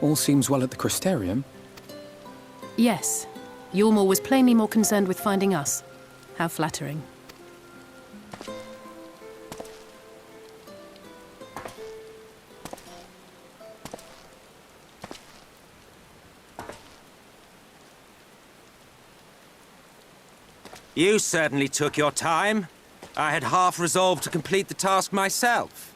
All seems well at the Crystarium. Yes. Yulmore was plainly more concerned with finding us. How flattering. You certainly took your time. I had half resolved to complete the task myself.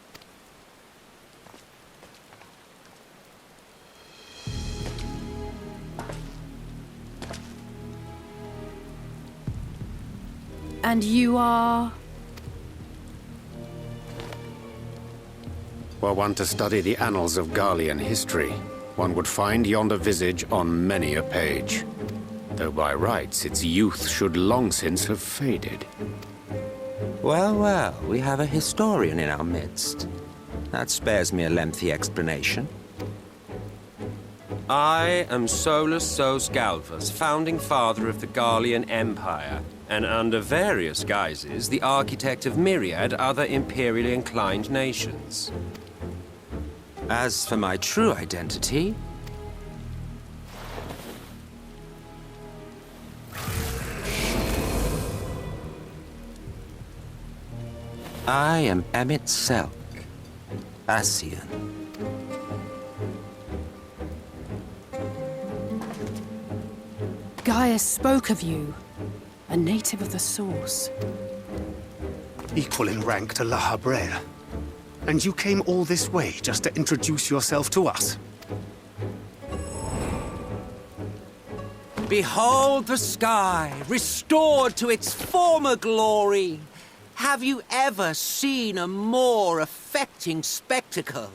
And you are... Were one to study the annals of Garlean history, one would find yonder visage on many a page. Though by rights its youth should long since have faded. Well, well, we have a historian in our midst. That spares me a lengthy explanation. I am Solus Sos Galvus, founding father of the Garlean Empire, and under various guises, the architect of myriad other imperially inclined nations. As for my true identity... I am Emmett Selk, Ascian. Gaius spoke of you. A native of the Source. Equal in rank to La Habrel. And you came all this way just to introduce yourself to us? Behold the sky, restored to its former glory. Have you ever seen a more affecting spectacle?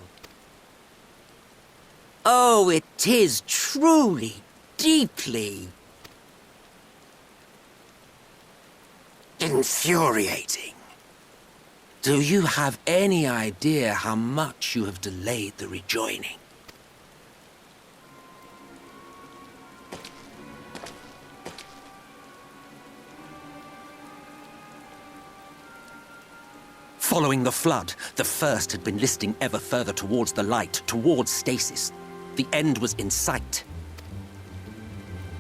Oh, it is truly, deeply infuriating. Do you have any idea how much you have delayed the rejoining? Following the flood, the First had been listing ever further towards the light, towards stasis. The end was in sight.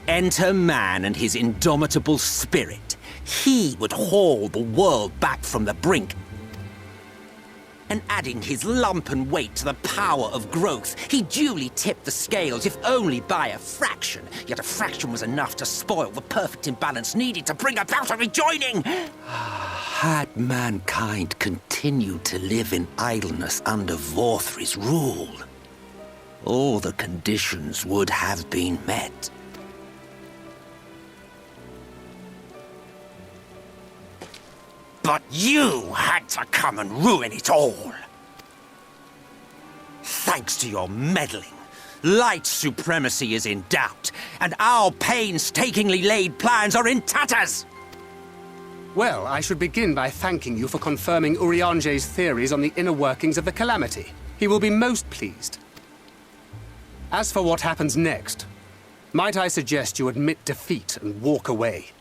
Enter man and his indomitable spirit. He would haul the world back from the brink. And adding his lumpen weight to the power of growth, he duly tipped the scales, if only by a fraction. Yet a fraction was enough to spoil the perfect imbalance needed to bring about a rejoining. Had mankind continued to live in idleness under Vorthri's rule, all the conditions would have been met. But you had to come and ruin it all. Thanks to your meddling, light supremacy is in doubt, and our painstakingly laid plans are in tatters! Well, I should begin by thanking you for confirming Urianger's theories on the inner workings of the Calamity. He will be most pleased. As for what happens next, might I suggest you admit defeat and walk away?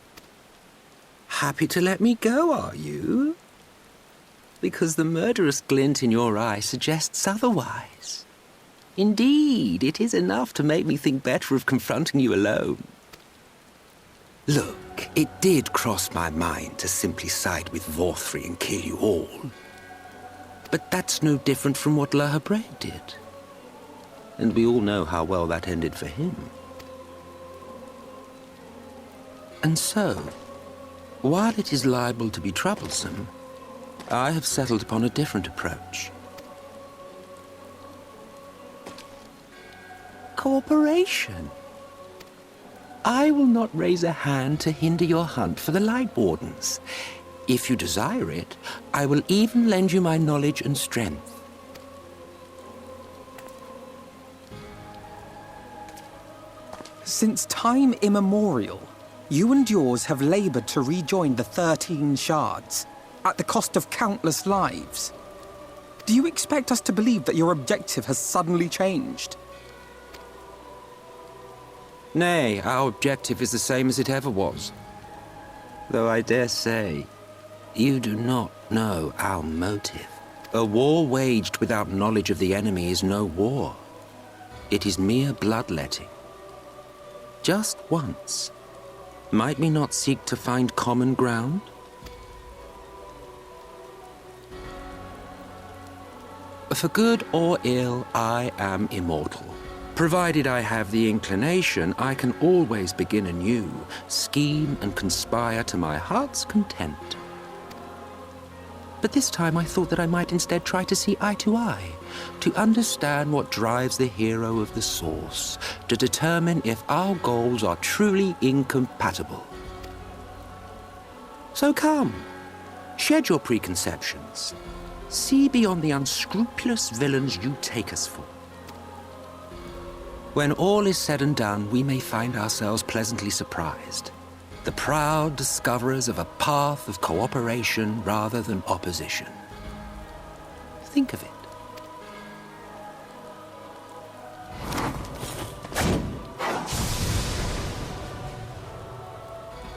Happy to let me go, are you? Because the murderous glint in your eye suggests otherwise. Indeed, it is enough to make me think better of confronting you alone. Look, it did cross my mind to simply side with Vorthri and kill you all. But that's no different from what La Habrel did. And we all know how well that ended for him. And so, while it is liable to be troublesome, I have settled upon a different approach. Cooperation. I will not raise a hand to hinder your hunt for the Light Wardens. If you desire it, I will even lend you my knowledge and strength. Since time immemorial, you and yours have labored to rejoin the 13 shards, at the cost of countless lives. Do you expect us to believe that your objective has suddenly changed? Nay, our objective is the same as it ever was. Though I dare say, you do not know our motive. A war waged without knowledge of the enemy is no war. It is mere bloodletting. Just once, might we not seek to find common ground? For good or ill, I am immortal. Provided I have the inclination, I can always begin anew, scheme and conspire to my heart's content. But this time I thought that I might instead try to see eye to eye, to understand what drives the hero of the Source, to determine if our goals are truly incompatible. So come, shed your preconceptions. See beyond the unscrupulous villains you take us for. When all is said and done, we may find ourselves pleasantly surprised. The proud discoverers of a path of cooperation rather than opposition. Think of it.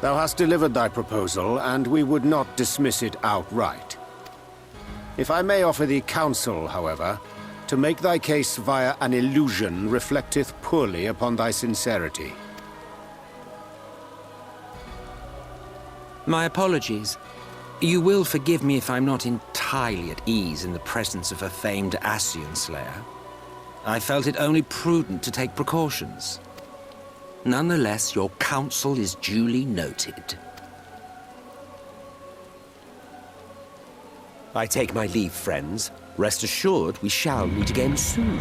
Thou hast delivered thy proposal, and we would not dismiss it outright. If I may offer thee counsel, however, to make thy case via an illusion reflecteth poorly upon thy sincerity. My apologies. You will forgive me if I'm not entirely at ease in the presence of a famed Ascian slayer. I felt it only prudent to take precautions. Nonetheless, your counsel is duly noted. I take my leave, friends. Rest assured we shall meet again soon.